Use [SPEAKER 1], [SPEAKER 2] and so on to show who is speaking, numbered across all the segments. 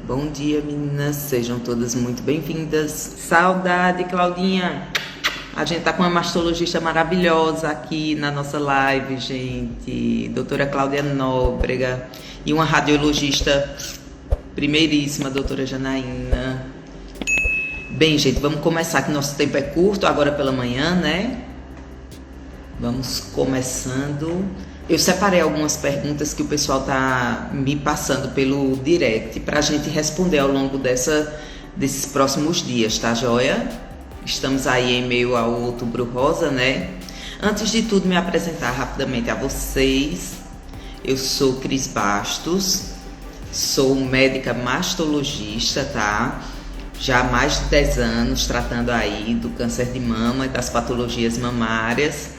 [SPEAKER 1] Bom dia, meninas, sejam todas muito bem-vindas. Saudade, Claudinha! A gente tá com uma mastologista maravilhosa aqui na nossa live, gente. Doutora Cláudia Nóbrega. E uma radiologista primeiríssima, doutora Janaína. Bem, gente, vamos começar, que nosso tempo é curto, agora pela manhã, né? Vamos começando. Eu separei algumas perguntas que o pessoal tá me passando pelo direct pra gente responder ao longo desses próximos dias, tá joia? Estamos aí em meio ao Outubro Rosa, né? Antes de tudo, me apresentar rapidamente a vocês. Eu sou Cris Bastos, sou médica mastologista, tá? Já há mais de 10 anos tratando aí do câncer de mama e das patologias mamárias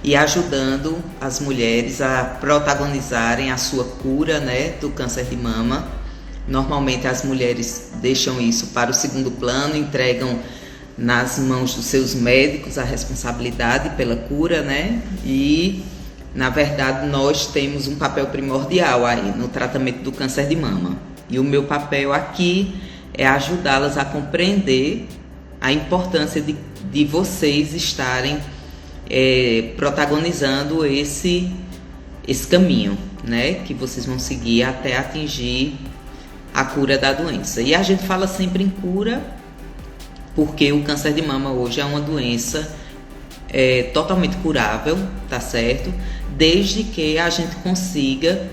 [SPEAKER 1] e ajudando as mulheres a protagonizarem a sua cura, né, do câncer de mama. Normalmente as mulheres deixam isso para o segundo plano, entregam nas mãos dos seus médicos a responsabilidade pela cura, né? E na verdade nós temos um papel primordial aí no tratamento do câncer de mama. E o meu papel aqui é ajudá-las a compreender a importância de vocês estarem protagonizando esse caminho, né, que vocês vão seguir até atingir a cura da doença. E a gente fala sempre em cura porque o câncer de mama hoje é uma doença totalmente curável, tá certo? Desde que a gente consiga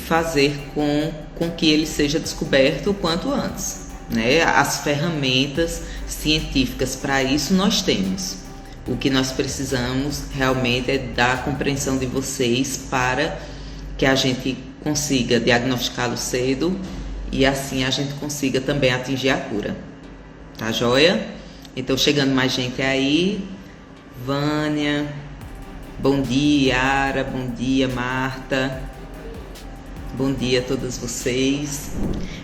[SPEAKER 1] fazer com que ele seja descoberto o quanto antes, né? As ferramentas científicas para isso nós temos. O que nós precisamos realmente é da compreensão de vocês para que a gente consiga diagnosticá-lo cedo e assim a gente consiga também atingir a cura. Tá joia? Então, chegando mais gente aí. Vânia, bom dia, Yara, bom dia, Marta. Bom dia a todas vocês.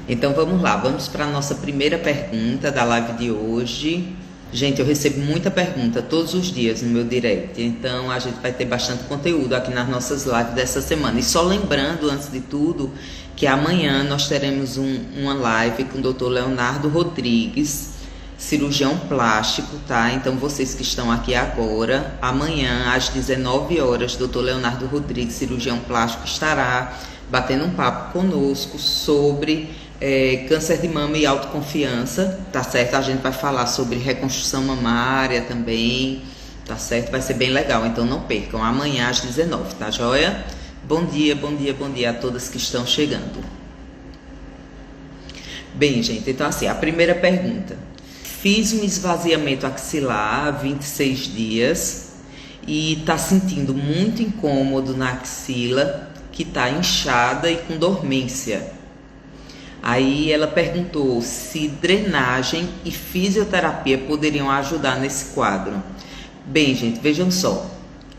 [SPEAKER 1] Então, vamos lá, vamos para a nossa primeira pergunta da live de hoje. Gente, eu recebo muita pergunta todos os dias no meu direct, então a gente vai ter bastante conteúdo aqui nas nossas lives dessa semana. E só lembrando, antes de tudo, que amanhã nós teremos uma live com o Dr. Leonardo Rodrigues, cirurgião plástico, tá? Então vocês que estão aqui agora, amanhã às 19 horas, Dr. Leonardo Rodrigues, cirurgião plástico, estará batendo um papo conosco sobre câncer de mama e autoconfiança, tá certo? A gente vai falar sobre reconstrução mamária também, tá certo? Vai ser bem legal, então não percam, amanhã às 19, tá joia? Bom dia, bom dia, bom dia a todas que estão chegando. Bem, gente, então assim, a primeira pergunta. Fiz um esvaziamento axilar há 26 dias e tá sentindo muito incômodo na axila, que tá inchada e com dormência. Aí ela perguntou se drenagem e fisioterapia poderiam ajudar nesse quadro. Bem, gente, vejam só.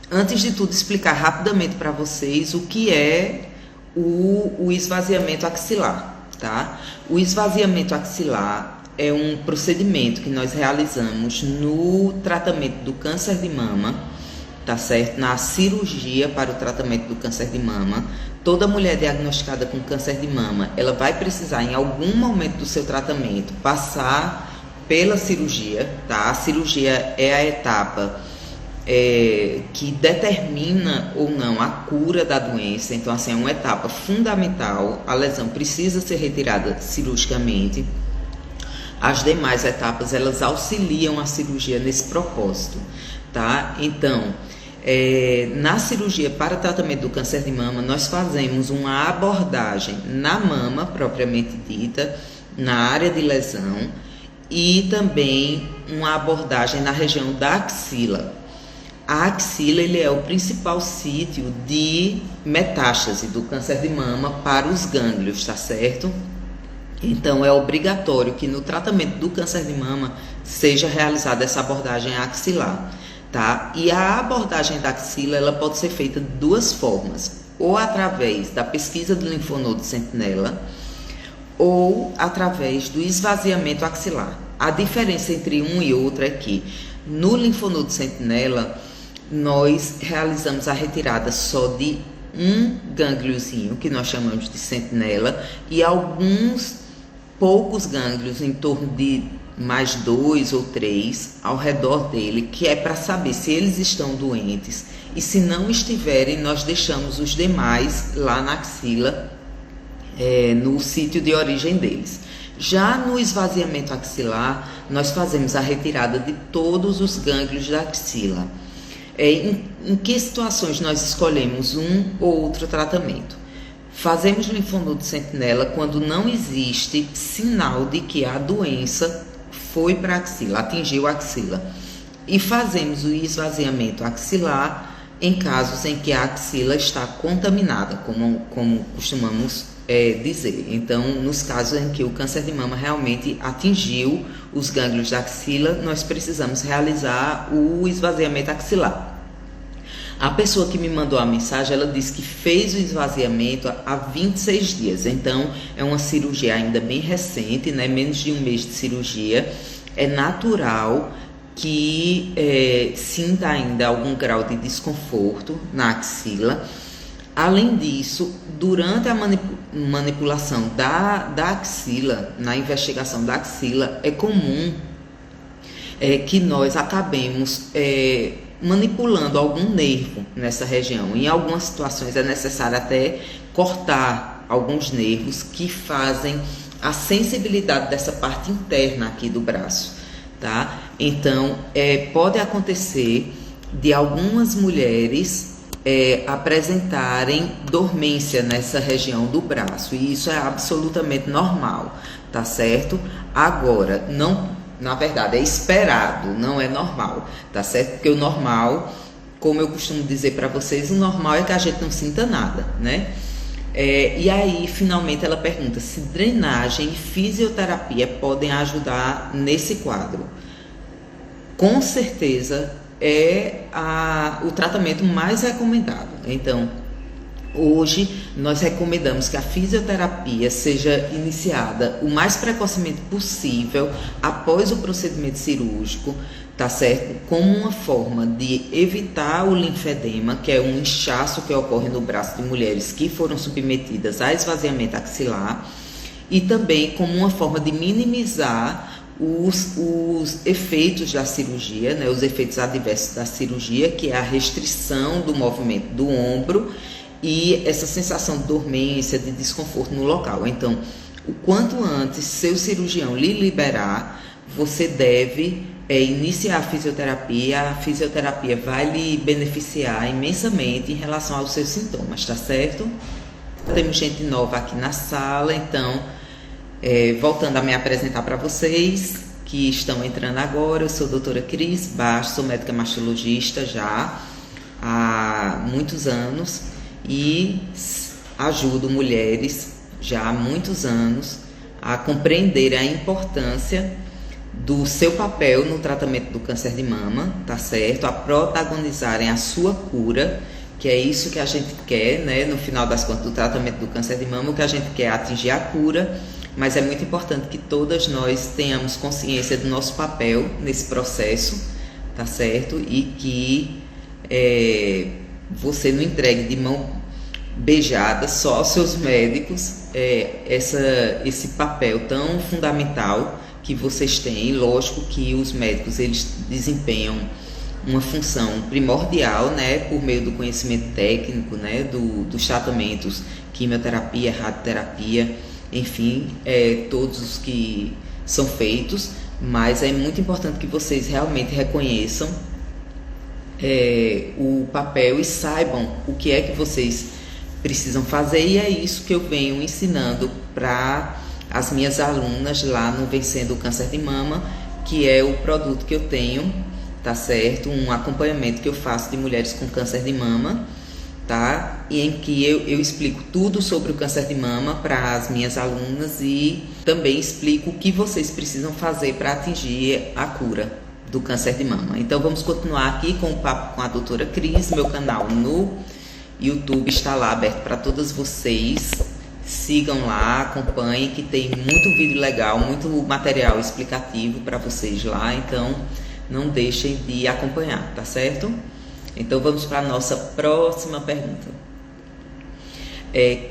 [SPEAKER 1] Antes de tudo, explicar rapidamente para vocês o que é o esvaziamento axilar, tá? O esvaziamento axilar é um procedimento que nós realizamos no tratamento do câncer de mama, tá certo? Na cirurgia para o tratamento do câncer de mama. Toda mulher diagnosticada com câncer de mama, ela vai precisar em algum momento do seu tratamento passar pela cirurgia, tá? A cirurgia é a etapa que determina ou não a cura da doença. Então, assim, é uma etapa fundamental. A lesão precisa ser retirada cirurgicamente. As demais etapas, elas auxiliam a cirurgia nesse propósito, tá? Então, na cirurgia para tratamento do câncer de mama, nós fazemos uma abordagem na mama, propriamente dita, na área de lesão, e também uma abordagem na região da axila. A axila, ele é o principal sítio de metástase do câncer de mama para os gânglios, tá certo? Então, é obrigatório que no tratamento do câncer de mama seja realizada essa abordagem axilar, tá? E a abordagem da axila, ela pode ser feita de duas formas, ou através da pesquisa do linfonodo sentinela, ou através do esvaziamento axilar. A diferença entre um e outro é que no linfonodo sentinela, nós realizamos a retirada só de um gângliozinho, que nós chamamos de sentinela, e alguns poucos gânglios, em torno de mais 2 ou 3 ao redor dele, que é para saber se eles estão doentes, e se não estiverem, nós deixamos os demais lá na axila, no sítio de origem deles. Já no esvaziamento axilar, nós fazemos a retirada de todos os gânglios da axila. Em que situações nós escolhemos um ou outro tratamento? Fazemos linfonodo sentinela quando não existe sinal de que a doença foi para a axila, atingiu a axila. E fazemos o esvaziamento axilar em casos em que a axila está contaminada, como costumamos dizer. Então, nos casos em que o câncer de mama realmente atingiu os gânglios da axila, nós precisamos realizar o esvaziamento axilar. A pessoa que me mandou a mensagem, ela disse que fez o esvaziamento há 26 dias. Então, é uma cirurgia ainda bem recente, né? Menos de um mês de cirurgia. É natural que sinta ainda algum grau de desconforto na axila. Além disso, durante a manipulação da axila, na investigação da axila, é comum que nós acabemos manipulando algum nervo nessa região. Em algumas situações é necessário até cortar alguns nervos que fazem a sensibilidade dessa parte interna aqui do braço, tá? Então, pode acontecer de algumas mulheres apresentarem dormência nessa região do braço, e isso é absolutamente normal, tá certo? Agora, não, na verdade, é esperado, não é normal, tá certo? Porque o normal, como eu costumo dizer para vocês, o normal é que a gente não sinta nada, né? E aí, finalmente, ela pergunta se drenagem e fisioterapia podem ajudar nesse quadro. Com certeza, é o tratamento mais recomendado. Então, hoje nós recomendamos que a fisioterapia seja iniciada o mais precocemente possível após o procedimento cirúrgico, tá certo? Como uma forma de evitar o linfedema, que é um inchaço que ocorre no braço de mulheres que foram submetidas a esvaziamento axilar, e também como uma forma de minimizar os efeitos da cirurgia, né? Os efeitos adversos da cirurgia, que é a restrição do movimento do ombro e essa sensação de dormência, de desconforto no local. Então, o quanto antes seu cirurgião lhe liberar, você deve iniciar a fisioterapia vai lhe beneficiar imensamente em relação aos seus sintomas, tá certo? Temos gente nova aqui na sala, então, voltando a me apresentar para vocês que estão entrando agora, eu sou a doutora Cris Bastos, sou médica mastologista já há muitos anos e ajudo mulheres já há muitos anos a compreenderem a importância do seu papel no tratamento do câncer de mama, tá certo? A protagonizarem a sua cura, que é isso que a gente quer, né? No final das contas, do tratamento do câncer de mama, o que a gente quer é atingir a cura, mas é muito importante que todas nós tenhamos consciência do nosso papel nesse processo, tá certo? E que você não entregue de mão beijada só aos seus médicos esse papel tão fundamental que vocês têm. Lógico que os médicos, eles desempenham uma função primordial, né, por meio do conhecimento técnico, né, dos tratamentos, quimioterapia, radioterapia, enfim, todos os que são feitos, mas é muito importante que vocês realmente reconheçam o papel e saibam o que é que vocês precisam fazer, e é isso que eu venho ensinando para as minhas alunas lá no Vencendo o Câncer de Mama, que é o produto que eu tenho, tá certo? Um acompanhamento que eu faço de mulheres com câncer de mama, tá? E em que eu explico tudo sobre o câncer de mama para as minhas alunas e também explico o que vocês precisam fazer para atingir a cura do câncer de mama. Então vamos continuar aqui com o papo com a doutora Cris. Meu canal no YouTube está lá aberto para todas vocês. Sigam lá, acompanhem, que tem muito vídeo legal, muito material explicativo para vocês lá, então não deixem de acompanhar, tá certo? Então vamos para a nossa próxima pergunta.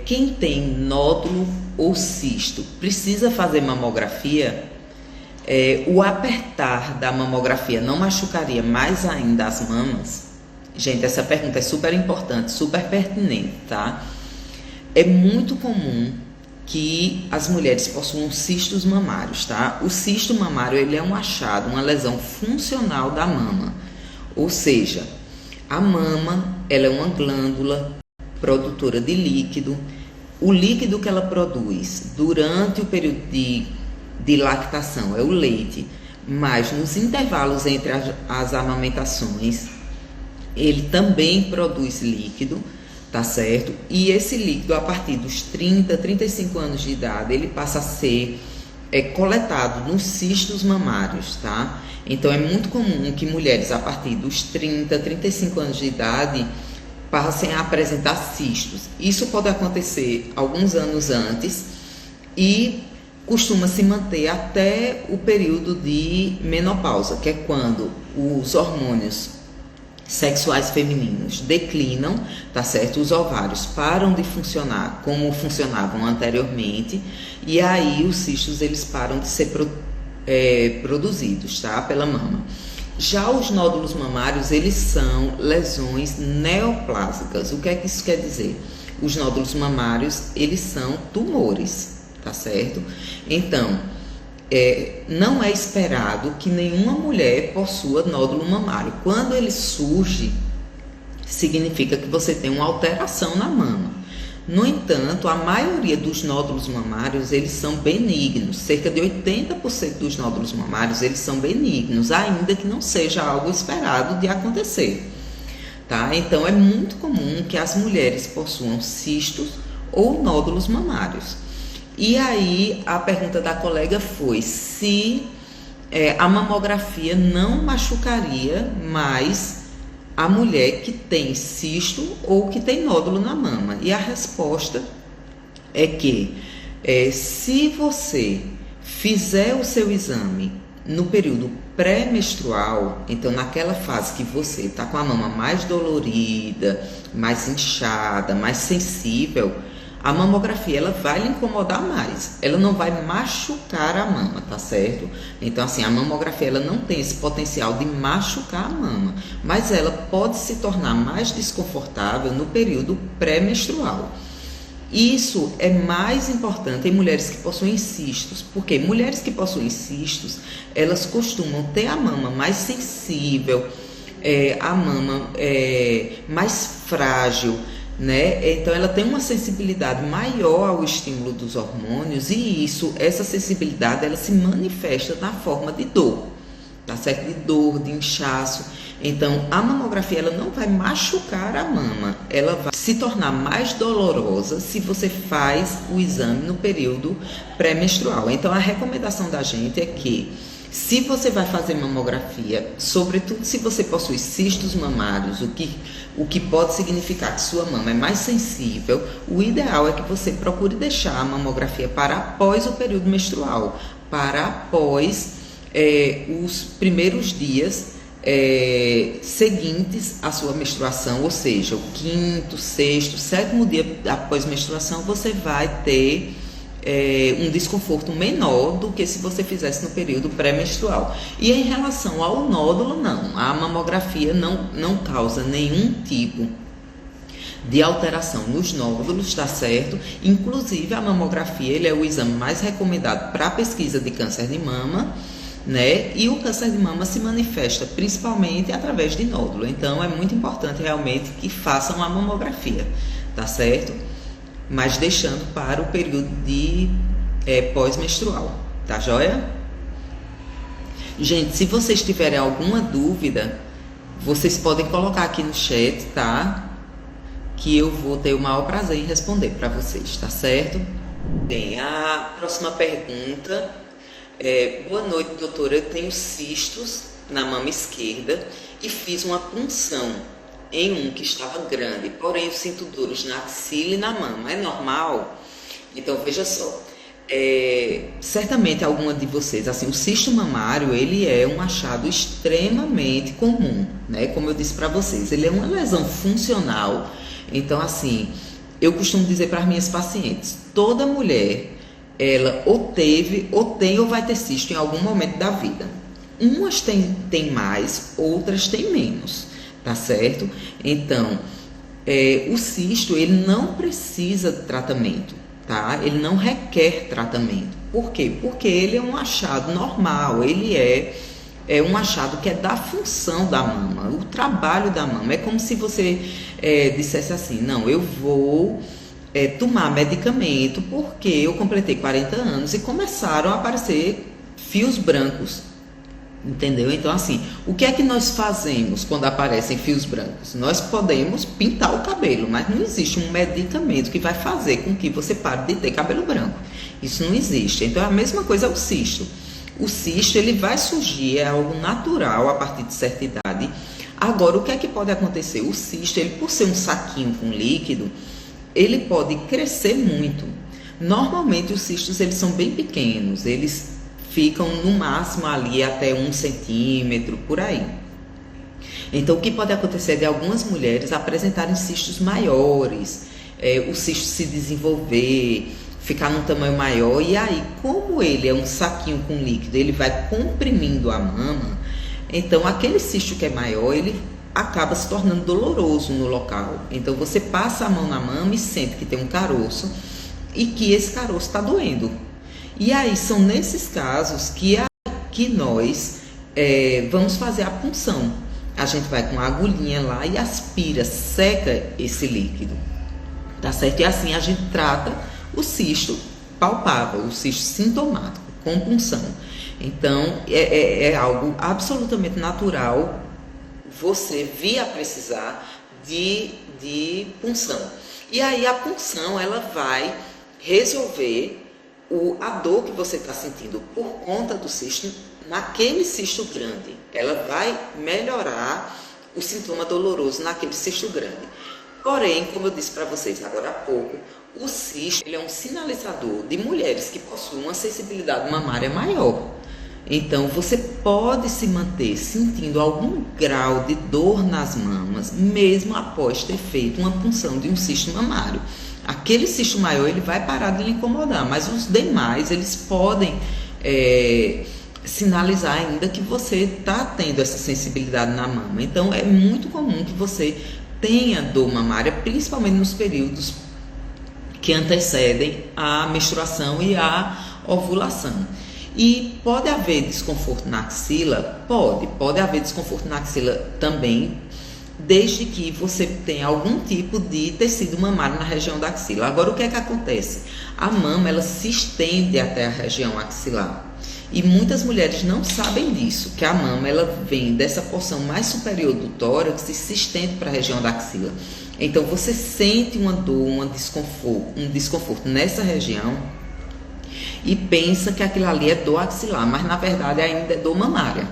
[SPEAKER 1] Quem tem nódulo ou cisto precisa fazer mamografia? O apertar da mamografia não machucaria mais ainda as mamas? Gente, essa pergunta é super importante, super pertinente, tá? É muito comum que as mulheres possuam cistos mamários, tá? O cisto mamário, ele é um achado, uma lesão funcional da mama. Ou seja, a mama, ela é uma glândula produtora de líquido. O líquido que ela produz durante o período de lactação é o leite, mas nos intervalos entre as amamentações, ele também produz líquido, tá certo? E esse líquido, a partir dos 30, 35 anos de idade, ele passa a ser coletado nos cistos mamários, tá? Então, é muito comum que mulheres, a partir dos 30, 35 anos de idade, passem a apresentar cistos. Isso pode acontecer alguns anos antes e costuma se manter até o período de menopausa, que é quando os hormônios sexuais femininos declinam, tá certo? Os ovários param de funcionar como funcionavam anteriormente, e aí os cistos eles param de ser produzidos, tá? Pela mama. Já os nódulos mamários, eles são lesões neoplásicas. O que é que isso quer dizer? Os nódulos mamários, eles são tumores, tá certo? Então, não é esperado que nenhuma mulher possua nódulo mamário. Quando ele surge, significa que você tem uma alteração na mama. No entanto, a maioria dos nódulos mamários, eles são benignos. Cerca de 80% dos nódulos mamários, eles são benignos, ainda que não seja algo esperado de acontecer, tá? Então, é muito comum que as mulheres possuam cistos ou nódulos mamários. E aí, a pergunta da colega foi se a mamografia não machucaria mais a mulher que tem cisto ou que tem nódulo na mama. E a resposta é que se você fizer o seu exame no período pré-menstrual, então naquela fase que você está com a mama mais dolorida, mais inchada, mais sensível, a mamografia ela vai lhe incomodar mais, ela não vai machucar a mama, tá certo? Então assim, a mamografia ela não tem esse potencial de machucar a mama, mas ela pode se tornar mais desconfortável no período pré-menstrual. Isso é mais importante em mulheres que possuem cistos, porque mulheres que possuem cistos, elas costumam ter a mama mais sensível, a mama mais frágil, né? Então ela tem uma sensibilidade maior ao estímulo dos hormônios e essa sensibilidade ela se manifesta na forma de dor, tá certo? De dor, de inchaço. Então a mamografia ela não vai machucar a mama, ela vai se tornar mais dolorosa se você faz o exame no período pré-menstrual. Então a recomendação da gente é que se você vai fazer mamografia, sobretudo se você possui cistos mamários, o que pode significar que sua mama é mais sensível, o ideal é que você procure deixar a mamografia para após o período menstrual, para após os primeiros dias seguintes à sua menstruação, ou seja, o quinto, sexto, sétimo dia após menstruação, você vai ter um desconforto menor do que se você fizesse no período pré-menstrual. E em relação ao nódulo, não. A mamografia não causa nenhum tipo de alteração nos nódulos, tá certo? Inclusive, a mamografia ele é o exame mais recomendado para a pesquisa de câncer de mama, né? E o câncer de mama se manifesta principalmente através de nódulo. Então, é muito importante realmente que façam a mamografia, tá certo? Mas deixando para o período de pós-menstrual, tá joia? Gente, se vocês tiverem alguma dúvida, vocês podem colocar aqui no chat, tá? Que eu vou ter o maior prazer em responder para vocês, tá certo? Bem, a próxima pergunta boa noite, doutora. Eu tenho cistos na mama esquerda e fiz uma punção em um que estava grande, porém eu sinto dores na axila e na mama. É normal? Então, veja só. Certamente alguma de vocês, assim, o cisto mamário, ele é um achado extremamente comum, né? Como eu disse para vocês, ele é uma lesão funcional. Então, assim, eu costumo dizer para as minhas pacientes, toda mulher, ela ou teve, ou tem, ou vai ter cisto em algum momento da vida. Umas tem mais, outras tem menos, tá certo? Então, o cisto, ele não precisa de tratamento, tá? Ele não requer tratamento. Por quê? Porque ele é um achado normal, ele é um achado que é da função da mama, o trabalho da mama. É como se você dissesse assim, não, eu vou tomar medicamento porque eu completei 40 anos e começaram a aparecer fios brancos, entendeu? Então, assim, o que é que nós fazemos quando aparecem fios brancos? Nós podemos pintar o cabelo, mas não existe um medicamento que vai fazer com que você pare de ter cabelo branco. Isso não existe. Então, é a mesma coisa o cisto. O cisto, ele vai surgir, é algo natural a partir de certa idade. Agora, o que é que pode acontecer? O cisto, ele por ser um saquinho com líquido, ele pode crescer muito. Normalmente, os cistos, eles são bem pequenos, eles ficam no máximo ali até 1 centímetro, por aí. Então, o que pode acontecer é de algumas mulheres apresentarem cistos maiores, o cisto se desenvolver, ficar num tamanho maior, e aí, como ele é um saquinho com líquido, ele vai comprimindo a mama, então aquele cisto que é maior, ele acaba se tornando doloroso no local. Então, você passa a mão na mama e sente que tem um caroço, e que esse caroço está doendo. E aí, são nesses casos que nós vamos fazer a punção. A gente vai com a agulhinha lá e aspira, seca esse líquido, tá certo? E assim a gente trata o cisto palpável, o cisto sintomático, com punção. Então, é algo absolutamente natural você vir a precisar de punção. E aí, a punção, ela vai resolver a dor que você está sentindo por conta do cisto, naquele cisto grande. Ela vai melhorar o sintoma doloroso naquele cisto grande. Porém, como eu disse para vocês agora há pouco, o cisto, ele é um sinalizador de mulheres que possuem uma sensibilidade mamária maior. Então, você pode se manter sentindo algum grau de dor nas mamas, mesmo após ter feito uma punção de um cisto mamário. Aquele cisto maior, ele vai parar de lhe incomodar, mas os demais, eles podem sinalizar ainda que você está tendo essa sensibilidade na mama. Então, é muito comum que você tenha dor mamária, principalmente nos períodos que antecedem a menstruação e a ovulação. E pode haver desconforto na axila? Pode haver desconforto na axila também, desde que você tenha algum tipo de tecido mamário na região da axila. Agora, o que é que acontece? A mama, ela se estende até a região axilar. E muitas mulheres não sabem disso, que a mama, ela vem dessa porção mais superior do tórax e se estende para a região da axila. Então, você sente uma dor, um desconforto nessa região e pensa que aquilo ali é dor axilar, mas na verdade ainda é dor mamária,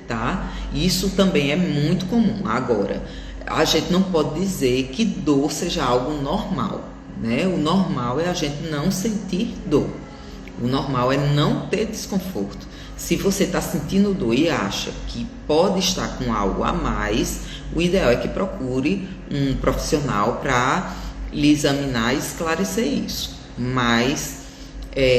[SPEAKER 1] tá? Isso também é muito comum. Agora, a gente não pode dizer que dor seja algo normal, né? O normal é a gente não sentir dor. O normal é não ter desconforto. Se você está sentindo dor e acha que pode estar com algo a mais, o ideal é que procure um profissional para lhe examinar e esclarecer isso. Mas,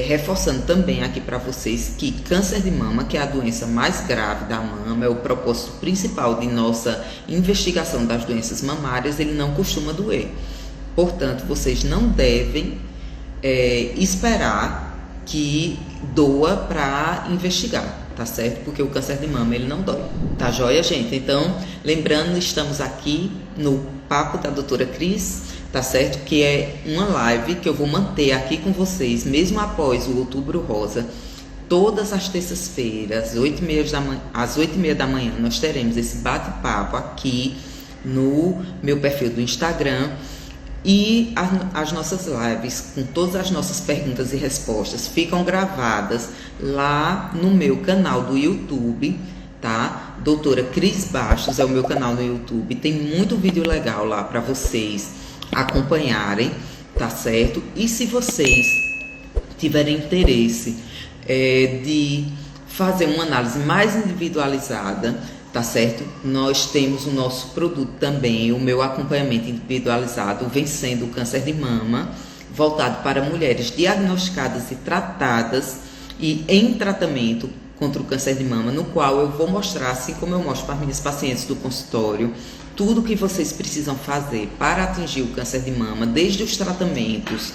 [SPEAKER 1] reforçando também aqui para vocês que câncer de mama, que é a doença mais grave da mama, é o propósito principal de nossa investigação das doenças mamárias, ele não costuma doer. Portanto, vocês não devem esperar que doa para investigar, tá certo? Porque o câncer de mama, ele não dói, tá joia, gente? Então, lembrando, estamos aqui no Papo da Doutora Cris, tá certo? Que é uma live que eu vou manter aqui com vocês, mesmo após o Outubro Rosa, todas as terças-feiras, às 8h30 da manhã, nós teremos esse bate-papo aqui no meu perfil do Instagram. E as nossas lives, com todas as nossas perguntas e respostas, ficam gravadas lá no meu canal do YouTube, tá? Doutora Cris Bastos é o meu canal no YouTube. Tem muito vídeo legal lá para vocês acompanharem, tá certo? E se vocês tiverem interesse de fazer uma análise mais individualizada, tá certo? Nós temos o nosso produto também, o meu acompanhamento individualizado, Vencendo o Câncer de Mama, voltado para mulheres diagnosticadas e tratadas e em tratamento contra o câncer de mama, no qual eu vou mostrar, assim como eu mostro para as minhas pacientes do consultório, tudo que vocês precisam fazer para atingir o câncer de mama, desde os tratamentos,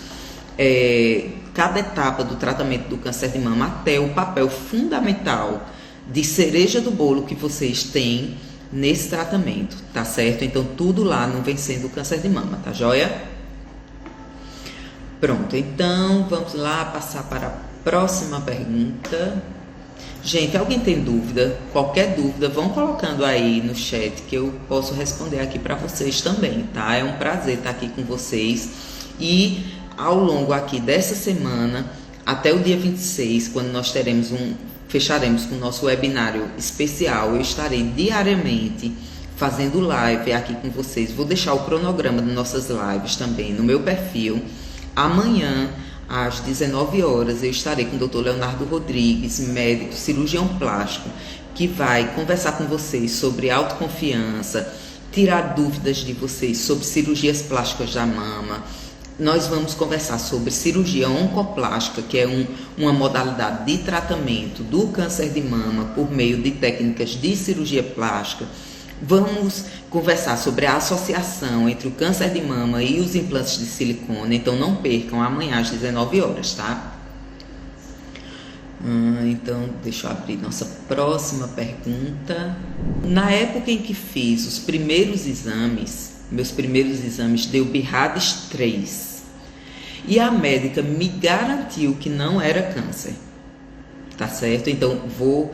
[SPEAKER 1] cada etapa do tratamento do câncer de mama até o papel fundamental de cereja do bolo que vocês têm nesse tratamento, tá certo? Então tudo lá no Vencendo o Câncer de Mama, tá joia? Pronto, então vamos lá passar para a próxima pergunta. Gente, alguém tem dúvida? Qualquer dúvida, vão colocando aí no chat que eu posso responder aqui para vocês também, tá? É um prazer estar aqui com vocês e ao longo aqui dessa semana, até o dia 26, quando nós fecharemos com o nosso webinário especial, eu estarei diariamente fazendo live aqui com vocês. Vou deixar o cronograma de nossas lives também no meu perfil. Amanhã, às 19 horas, eu estarei com o Dr. Leonardo Rodrigues, médico cirurgião plástico, que vai conversar com vocês sobre autoconfiança, tirar dúvidas de vocês sobre cirurgias plásticas da mama. Nós vamos conversar sobre cirurgia oncoplástica, que é uma modalidade de tratamento do câncer de mama por meio de técnicas de cirurgia plástica. Vamos conversar sobre a associação entre o câncer de mama e os implantes de silicone, então não percam amanhã às 19 horas, tá? Então, deixa eu abrir nossa próxima pergunta. Na época em que fiz os primeiros exames, meus primeiros exames, deu BIRADS 3 e a médica me garantiu que não era câncer, tá certo? Então, vou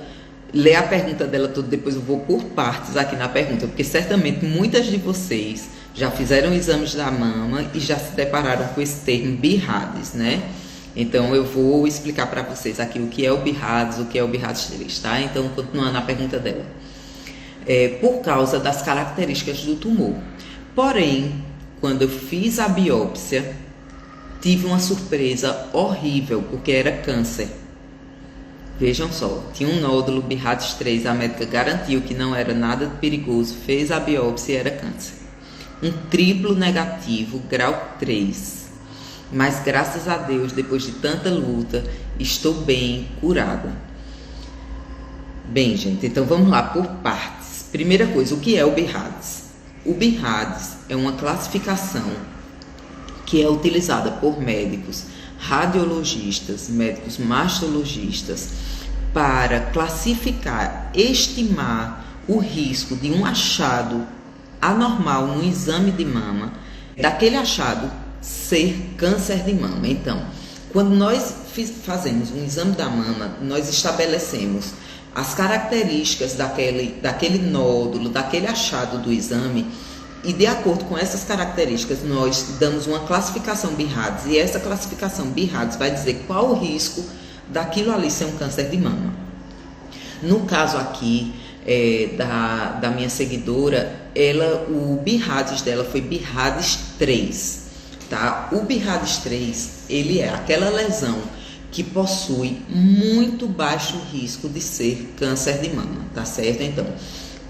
[SPEAKER 1] ler a pergunta dela toda, depois eu vou por partes aqui na pergunta, porque certamente muitas de vocês já fizeram exames da mama e já se depararam com esse termo BIRADS, né? Então eu vou explicar para vocês aqui o que é o BIRADS, o que é o BIRADS 3, tá? Então, continuando a pergunta dela. Por causa das características do tumor. Porém, quando eu fiz a biópsia, tive uma surpresa horrível, porque era câncer. Vejam só, tinha um nódulo BIRADS 3, a médica garantiu que não era nada perigoso, fez a biópsia e era câncer. Um triplo negativo, grau 3. Mas graças a Deus, depois de tanta luta, estou bem curada. Bem, gente, então vamos lá por partes. Primeira coisa, o que é o BIRADS? O BIRADS é uma classificação que é utilizada por médicos radiologistas, médicos mastologistas, para classificar, estimar o risco de um achado anormal no exame de mama, daquele achado ser câncer de mama. Então, quando nós fazemos um exame da mama, nós estabelecemos as características daquele nódulo, daquele achado do exame, e de acordo com essas características, nós damos uma classificação BIRADS, e essa classificação BIRADS vai dizer qual o risco daquilo ali ser um câncer de mama. No caso aqui da minha seguidora, o BIRADS dela foi BIRADS 3, tá? O BIRADS 3, ele é aquela lesão que possui muito baixo risco de ser câncer de mama, tá certo? Então,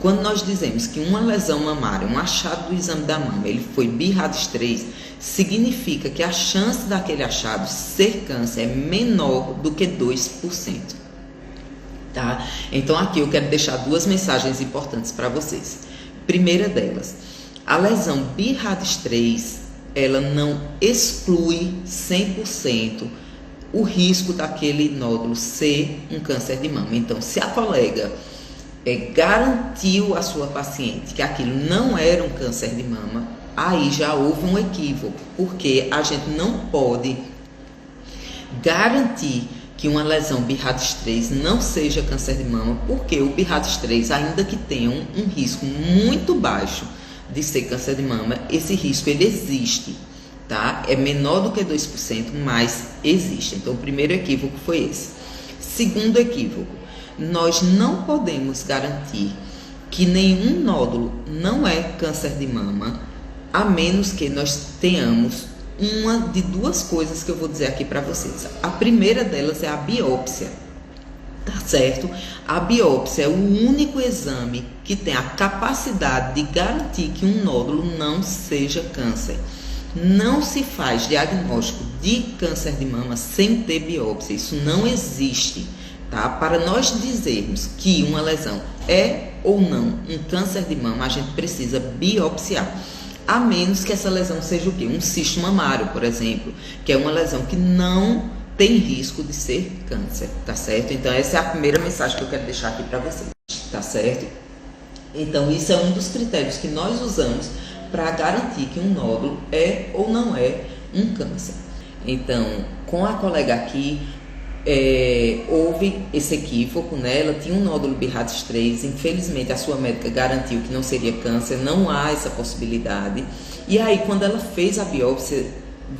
[SPEAKER 1] quando nós dizemos que uma lesão mamária, um achado do exame da mama, ele foi BIRADS 3, significa que a chance daquele achado ser câncer é menor do que 2%. Tá? Então aqui eu quero deixar duas mensagens importantes para vocês. Primeira delas, a lesão BIRADS 3, ela não exclui 100% o risco daquele nódulo ser um câncer de mama. Então, se a colega garantiu à sua paciente que aquilo não era um câncer de mama, aí já houve um equívoco, porque a gente não pode garantir que uma lesão BIRADS 3 não seja câncer de mama, porque o BIRADS 3, ainda que tenha um risco muito baixo de ser câncer de mama, esse risco ele existe, tá? É menor do que 2%, mas existe. Então o primeiro equívoco foi esse. Segundo equívoco, nós não podemos garantir que nenhum nódulo não é câncer de mama, a menos que nós tenhamos uma de duas coisas que eu vou dizer aqui para vocês. A primeira delas é a biópsia. tá certo? A biópsia é o único exame que tem a capacidade de garantir que um nódulo não seja câncer. Não se faz diagnóstico de câncer de mama sem ter biópsia, isso não existe, tá? Para nós dizermos que uma lesão é ou não um câncer de mama, a gente precisa biopsiar. A menos que essa lesão seja o quê? Um cisto mamário, por exemplo, que é uma lesão que não tem risco de ser câncer, tá certo? Então essa é a primeira mensagem que eu quero deixar aqui para vocês, tá certo? Então isso é um dos critérios que nós usamos para garantir que um nódulo é ou não é um câncer. Então, com a colega aqui, houve esse equívoco, né? Ela tinha um nódulo BIRADS 3, infelizmente a sua médica garantiu que não seria câncer, não há essa possibilidade. E aí, quando ela fez a biópsia,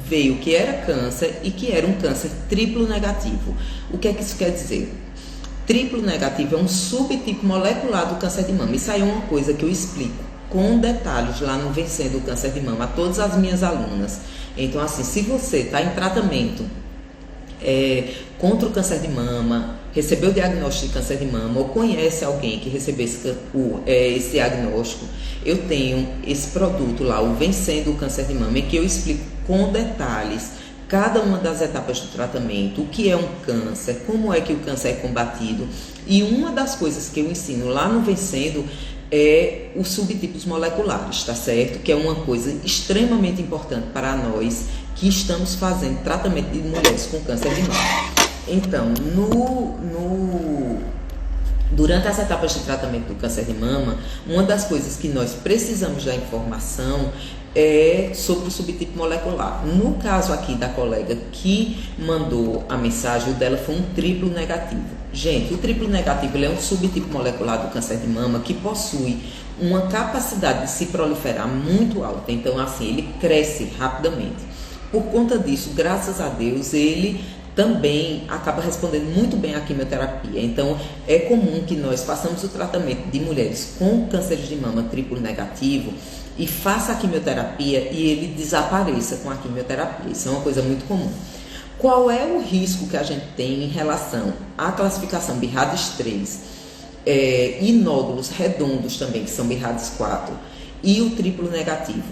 [SPEAKER 1] veio que era câncer e que era um câncer triplo negativo. O que é que isso quer dizer? Triplo negativo é um subtipo molecular do câncer de mama. Isso aí é uma coisa que eu explico com detalhes lá no Vencendo o Câncer de Mama a todas as minhas alunas. Então, assim, se você está em tratamento contra o câncer de mama, recebeu o diagnóstico de câncer de mama ou conhece alguém que recebeu esse diagnóstico, eu tenho esse produto lá, o Vencendo o Câncer de Mama, em que eu explico com detalhes cada uma das etapas do tratamento, o que é um câncer, como é que o câncer é combatido. E uma das coisas que eu ensino lá no Vencendo é os subtipos moleculares, tá certo? Que é uma coisa extremamente importante para nós que estamos fazendo tratamento de mulheres com câncer de mama. Então, durante as etapas de tratamento do câncer de mama, uma das coisas que nós precisamos da informação é sobre o subtipo molecular. No caso aqui da colega que mandou a mensagem, o dela foi um triplo negativo. Gente, o triplo negativo ele é um subtipo molecular do câncer de mama que possui uma capacidade de se proliferar muito alta. Então, assim, ele cresce rapidamente. Por conta disso, graças a Deus, ele também acaba respondendo muito bem à quimioterapia. Então, é comum que nós façamos o tratamento de mulheres com cânceres de mama triplo negativo e faça a quimioterapia e ele desapareça com a quimioterapia. Isso é uma coisa muito comum. Qual é o risco que a gente tem em relação à classificação BIRADS 3 e nódulos redondos também, que são BIRADS 4, e o triplo negativo?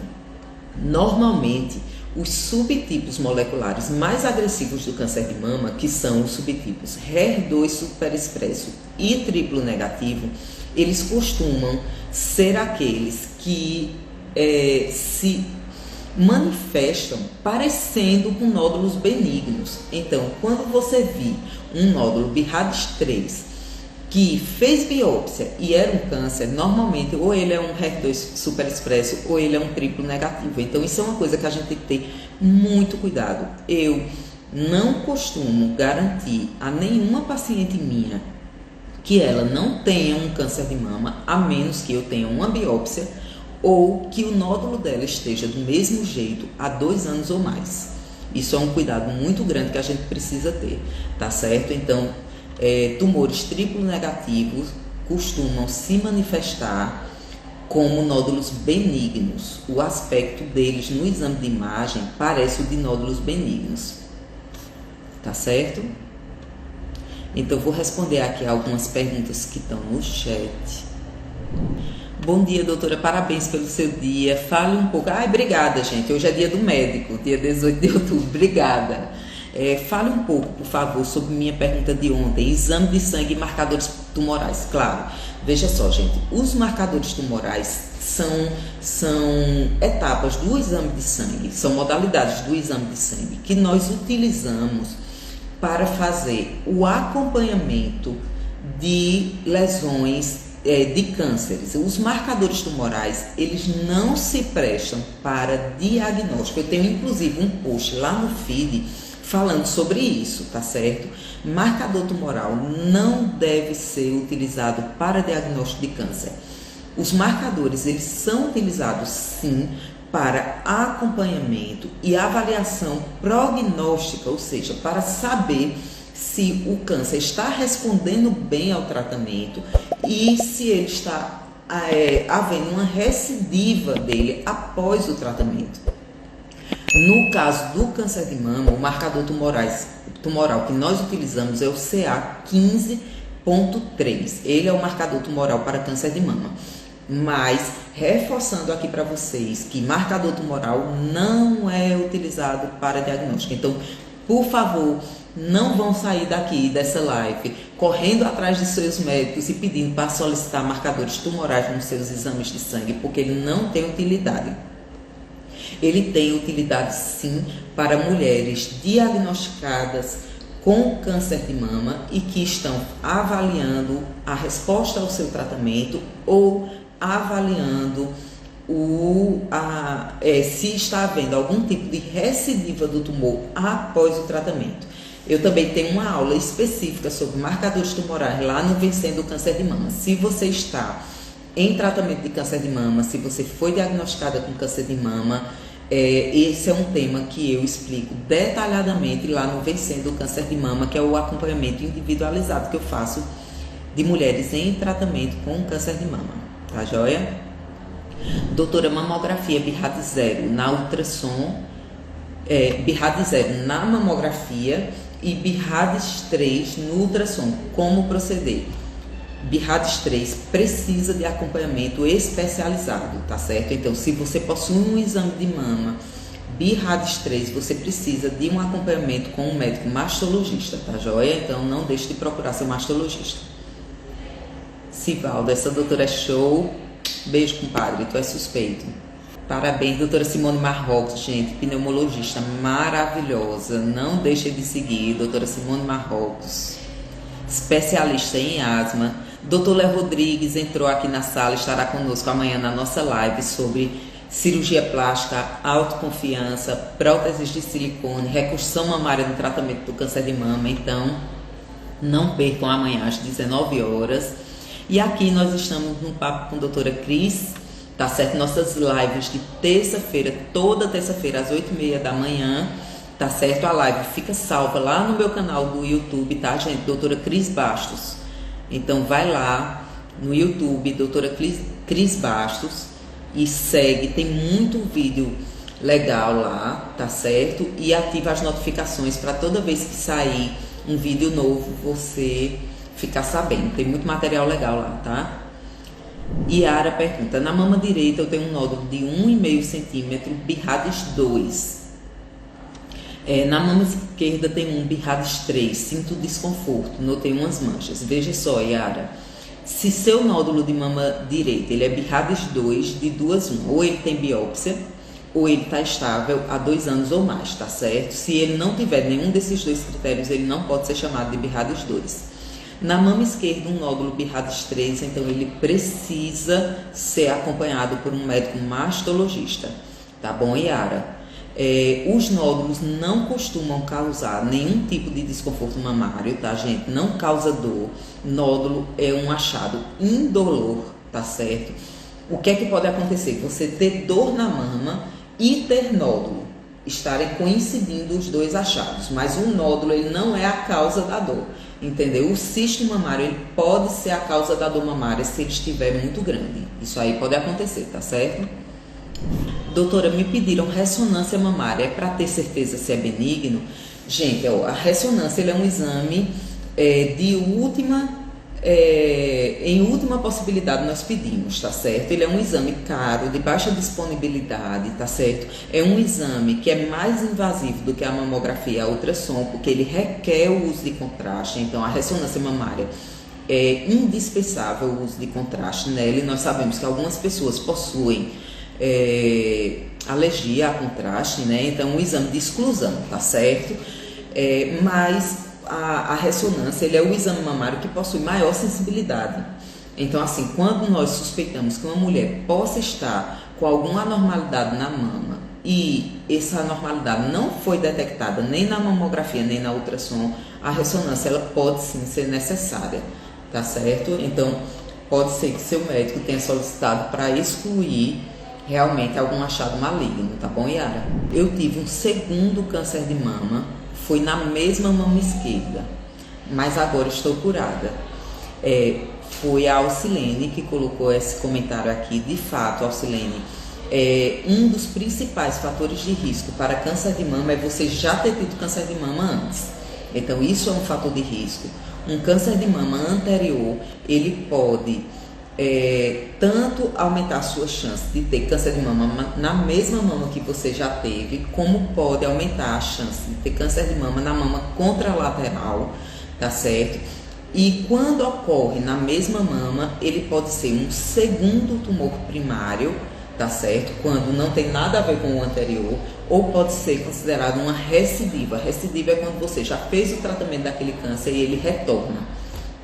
[SPEAKER 1] Normalmente, os subtipos moleculares mais agressivos do câncer de mama, que são os subtipos HER2 superexpresso e triplo negativo, eles costumam ser aqueles que se manifestam parecendo com nódulos benignos. Então, quando você vir um nódulo BIRADS 3 que fez biópsia e era um câncer, normalmente ou ele é um HER2 superexpresso ou ele é um triplo negativo. Então, isso é uma coisa que a gente tem que ter muito cuidado. Eu não costumo garantir a nenhuma paciente minha que ela não tenha um câncer de mama, a menos que eu tenha uma biópsia ou que o nódulo dela esteja do mesmo jeito há 2 anos ou mais. Isso é um cuidado muito grande que a gente precisa ter, tá certo? Então, tumores triplo negativos costumam se manifestar como nódulos benignos. O aspecto deles no exame de imagem parece o de nódulos benignos, tá certo? Então, vou responder aqui algumas perguntas que estão no chat. Bom dia, doutora, parabéns pelo seu dia. Fale um pouco. Obrigada, gente. Hoje é dia do médico, dia 18 de outubro. Obrigada. Fale um pouco, por favor, sobre minha pergunta de ontem. Exame de sangue e marcadores tumorais. Claro, veja só, gente. Os marcadores tumorais são etapas do exame de sangue, são modalidades do exame de sangue que nós utilizamos para fazer o acompanhamento de lesões de cânceres. Os marcadores tumorais, eles não se prestam para diagnóstico. Eu tenho inclusive um post lá no feed falando sobre isso, tá certo? Marcador tumoral não deve ser utilizado para diagnóstico de câncer. Os marcadores, eles são utilizados sim para acompanhamento e avaliação prognóstica, ou seja, para saber se o câncer está respondendo bem ao tratamento e se ele está havendo uma recidiva dele após o tratamento. No caso do câncer de mama, o marcador tumoral que nós utilizamos é o CA15 ponto 3. Ele é o marcador tumoral para câncer de mama. Mas, reforçando aqui para vocês que marcador tumoral não é utilizado para diagnóstico. Então, por favor, não vão sair daqui dessa live correndo atrás de seus médicos e pedindo para solicitar marcadores tumorais nos seus exames de sangue, porque ele não tem utilidade. Ele tem utilidade sim para mulheres diagnosticadas com câncer de mama e que estão avaliando a resposta ao seu tratamento ou avaliando se está havendo algum tipo de recidiva do tumor após o tratamento. Eu também tenho uma aula específica sobre marcadores tumorais lá no Vencendo o Câncer de Mama. Se você está em tratamento de câncer de mama, se você foi diagnosticada com câncer de mama, esse é um tema que eu explico detalhadamente lá no Vencendo o Câncer de Mama, que é o acompanhamento individualizado que eu faço de mulheres em tratamento com câncer de mama. Tá joia? Doutora, mamografia BIRAD 0 na ultrassom, BIRAD 0 na mamografia e BIRAD 3 no ultrassom. Como proceder? BIRAD 3 precisa de acompanhamento especializado, tá certo? Então, se você possui um exame de mama BIRAD 3, você precisa de um acompanhamento com um médico mastologista, tá joia? Então, não deixe de procurar seu mastologista. Sivaldo, essa doutora é show. Beijo, compadre, tu é suspeito. Parabéns, doutora Simone Marrocos, gente, pneumologista maravilhosa. Não deixe de seguir, doutora Simone Marrocos, especialista em asma. Doutor Léo Rodrigues entrou aqui na sala, estará conosco amanhã na nossa live sobre cirurgia plástica, autoconfiança, próteses de silicone, reconstrução mamária no tratamento do câncer de mama. Então, não percam amanhã às 19 horas. E aqui nós estamos no Papo com a doutora Cris, tá certo? Nossas lives de terça-feira, toda terça-feira às 8h30 da manhã, tá certo? A live fica salva lá no meu canal do YouTube, tá, gente? Doutora Cris Bastos. Então vai lá no YouTube, doutora Cris Bastos, e segue, tem muito vídeo legal lá, tá certo? E ativa as notificações para toda vez que sair um vídeo novo, você ficar sabendo. Tem muito material legal lá, tá? Yara pergunta, na mama direita eu tenho um nódulo de 1,5 centímetro, BIRADS 2. Na mama esquerda tem um BIRADS 3, sinto desconforto, notei umas manchas. Veja só, Yara, se seu nódulo de mama direita ele é BIRADS 2, de 2 1, ou ele tem biópsia, ou ele está estável há 2 anos ou mais, tá certo? Se ele não tiver nenhum desses dois critérios, ele não pode ser chamado de BIRADS 2. Na mama esquerda, um nódulo BIRADS 3, então ele precisa ser acompanhado por um médico mastologista, tá bom, Yara? Os nódulos não costumam causar nenhum tipo de desconforto mamário, tá, gente? Não causa dor. Nódulo é um achado indolor, tá certo? O que é que pode acontecer? Você ter dor na mama e ter nódulo, estarem coincidindo os dois achados, mas o nódulo ele não é a causa da dor, entendeu? O cisto mamário ele pode ser a causa da dor mamária se ele estiver muito grande. Isso aí pode acontecer, tá certo? Doutora, me pediram ressonância mamária, para ter certeza se é benigno? Gente, a ressonância ele é um exame em última possibilidade nós pedimos, tá certo? Ele é um exame caro, de baixa disponibilidade, tá certo? É um exame que é mais invasivo do que a mamografia e a ultrassom, porque ele requer o uso de contraste. Então, a ressonância mamária é indispensável o uso de contraste nela, e nós sabemos que algumas pessoas possuem alergia a contraste, né? Então, um exame de exclusão, tá certo? Mas a ressonância ele é o exame mamário que possui maior sensibilidade. Então, assim, quando nós suspeitamos que uma mulher possa estar com alguma anormalidade na mama e essa anormalidade não foi detectada nem na mamografia nem na ultrassom, a ressonância ela pode sim ser necessária, tá certo? Então, pode ser que seu médico tenha solicitado para excluir realmente algum achado maligno, tá bom, Yara? Eu tive um segundo câncer de mama, foi na mesma mama esquerda, mas agora estou curada. Foi a Alcilene que colocou esse comentário aqui. De fato, Alcilene, um dos principais fatores de risco para câncer de mama é você já ter tido câncer de mama antes. Então isso é um fator de risco. Um câncer de mama anterior, ele pode tanto aumentar a sua chance de ter câncer de mama na mesma mama que você já teve, como pode aumentar a chance de ter câncer de mama na mama contralateral, tá certo? E quando ocorre na mesma mama, ele pode ser um segundo tumor primário, tá certo? Quando não tem nada a ver com o anterior, ou pode ser considerado uma recidiva. Recidiva é quando você já fez o tratamento daquele câncer e ele retorna,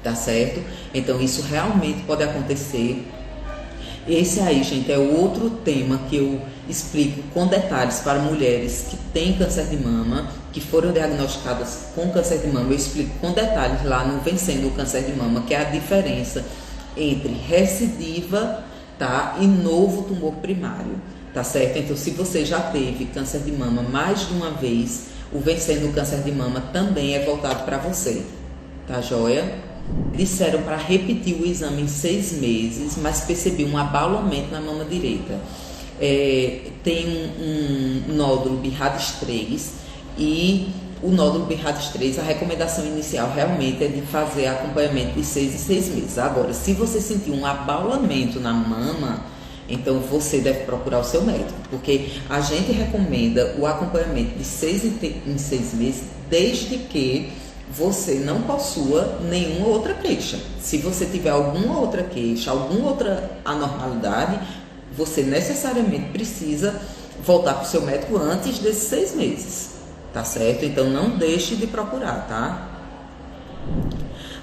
[SPEAKER 1] tá certo? Então isso realmente pode acontecer. Esse aí, gente, é outro tema que eu explico com detalhes para mulheres que têm câncer de mama, que foram diagnosticadas com câncer de mama. Eu explico com detalhes lá no Vencendo o Câncer de Mama, que é a diferença entre recidiva, tá, e novo tumor primário, tá certo? Então, se você já teve câncer de mama mais de uma vez, o Vencendo o Câncer de Mama também é voltado para você, tá joia? Disseram para repetir o exame em 6 meses, mas percebi um abaulamento na mama direita. Tem um nódulo BIRADS 3 e o nódulo BIRADS 3, a recomendação inicial realmente é de fazer acompanhamento de 6 em 6 meses. Agora, se você sentir um abaulamento na mama, então você deve procurar o seu médico, porque a gente recomenda o acompanhamento de 6 em 6 meses, desde que você não possua nenhuma outra queixa. Se você tiver alguma outra queixa, alguma outra anormalidade, você necessariamente precisa voltar para o seu médico antes desses 6 meses, tá certo? Então não deixe de procurar, tá?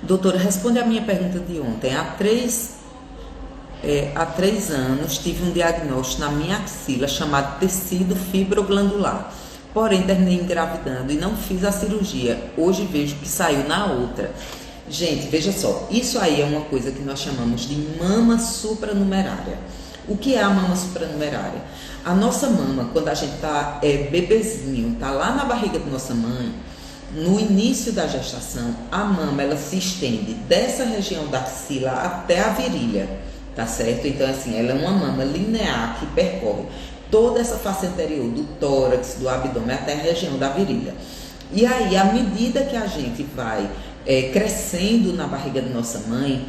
[SPEAKER 1] Doutora, responde a minha pergunta de ontem. Há 3 anos tive um diagnóstico na minha axila chamado tecido fibroglandular. Porém, terminei engravidando e não fiz a cirurgia. Hoje vejo que saiu na outra. Gente, veja só, isso aí é uma coisa que nós chamamos de mama supranumerária. O que é a mama supranumerária? A nossa mama, quando a gente está bebezinho, está lá na barriga da nossa mãe, no início da gestação, a mama ela se estende dessa região da axila até a virilha, tá certo? Então, assim, ela é uma mama linear que percorre toda essa face anterior do tórax, do abdômen até a região da virilha. E aí, à medida que a gente vai crescendo na barriga da nossa mãe,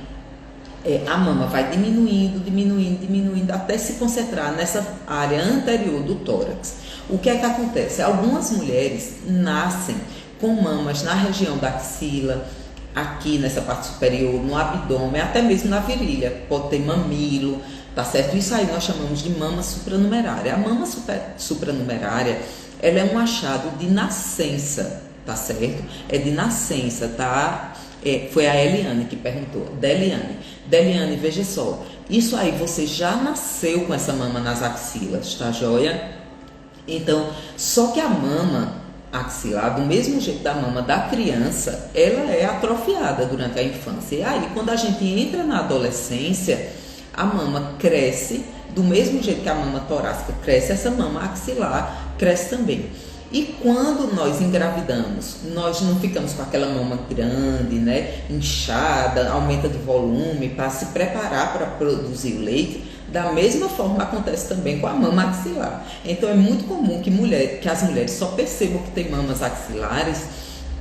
[SPEAKER 1] a mama vai diminuindo, até se concentrar nessa área anterior do tórax. O que é que acontece? Algumas mulheres nascem com mamas na região da axila, aqui nessa parte superior, no abdômen, até mesmo na virilha. Pode ter mamilo, tá certo? Isso aí nós chamamos de mama supranumerária. A mama supranumerária, ela é um achado de nascença, tá certo? É de nascença, tá? Foi a Eliane que perguntou. Deliane, veja só. Isso aí você já nasceu com essa mama nas axilas, tá joia? Então, só que a mama axilar, do mesmo jeito da mama da criança, ela é atrofiada durante a infância. E aí, quando a gente entra na adolescência, a mama cresce, do mesmo jeito que a mama torácica cresce, essa mama axilar cresce também. E quando nós engravidamos, nós não ficamos com aquela mama grande, né, inchada, aumenta de volume para se preparar para produzir o leite. Da mesma forma acontece também com a mama axilar. Então é muito comum que as mulheres só percebam que tem mamas axilares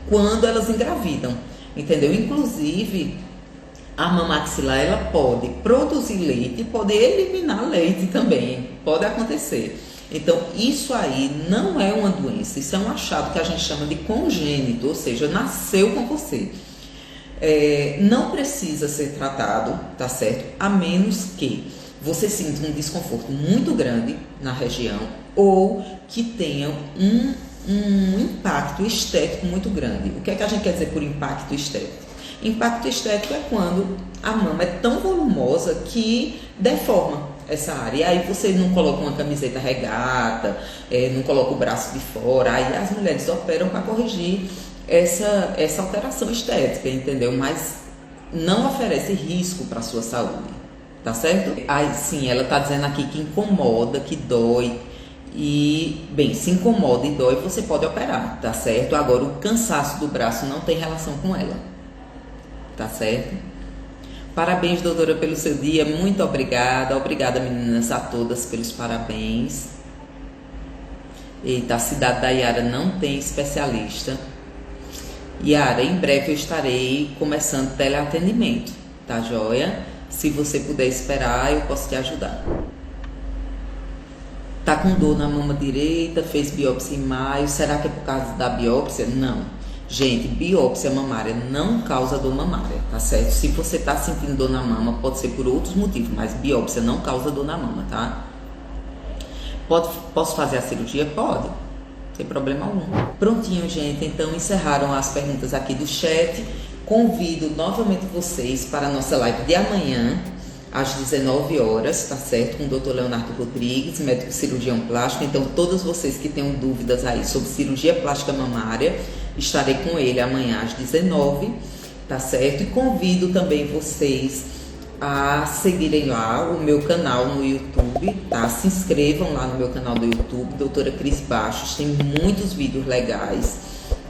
[SPEAKER 1] quando elas engravidam, entendeu? Inclusive, a mama axilar ela pode produzir leite e pode eliminar leite também, pode acontecer. Então isso aí não é uma doença, isso é um achado que a gente chama de congênito, ou seja, nasceu com você. Não precisa ser tratado, tá certo? A menos que você sinta um desconforto muito grande na região ou que tenha um impacto estético muito grande. O que é que a gente quer dizer por impacto estético? Impacto estético é quando a mama é tão volumosa que deforma essa área. E aí você não coloca uma camiseta regata, não coloca o braço de fora. Aí as mulheres operam para corrigir essa alteração estética, entendeu? Mas não oferece risco para a sua saúde, tá certo? Aí sim, ela tá dizendo aqui que incomoda, que dói. E, bem, se incomoda e dói, você pode operar, tá certo? Agora, o cansaço do braço não tem relação com ela, tá certo? Parabéns, doutora, pelo seu dia, muito obrigada. Obrigada, meninas, a todas pelos parabéns. Eita, a cidade da Iara não tem especialista. Yara, em breve eu estarei começando teleatendimento, tá joia? Se você puder esperar, eu posso te ajudar. Tá com dor na mama direita, fez biópsia em maio, será que é por causa da biópsia? Não. Gente, biópsia mamária não causa dor mamária, tá certo? Se você tá sentindo dor na mama, pode ser por outros motivos, mas biópsia não causa dor na mama, tá? Posso fazer a cirurgia? Pode, sem problema algum. Prontinho, gente, então encerraram as perguntas aqui do chat. Convido novamente vocês para a nossa live de amanhã, às 19 horas, tá certo? Com o Dr. Leonardo Rodrigues, médico cirurgião plástico. Então, todos vocês que tenham dúvidas aí sobre cirurgia plástica mamária, estarei com ele amanhã às 19, tá certo? E convido também vocês a seguirem lá o meu canal no YouTube, tá? Se inscrevam lá no meu canal do YouTube, Doutora Cris Bastos. Tem muitos vídeos legais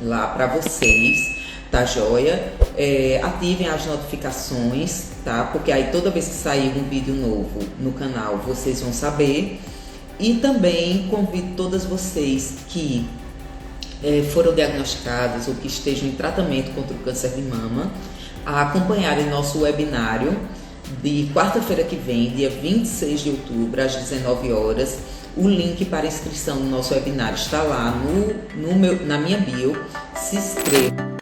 [SPEAKER 1] lá para vocês, tá joia? Ativem as notificações, tá? Porque aí toda vez que sair um vídeo novo no canal, vocês vão saber. E também convido todas vocês que foram diagnosticadas ou que estejam em tratamento contra o câncer de mama a acompanharem nosso webinário de quarta-feira que vem, dia 26 de outubro, às 19 horas. O link para inscrição no nosso webinário está lá na minha bio. Se inscreva.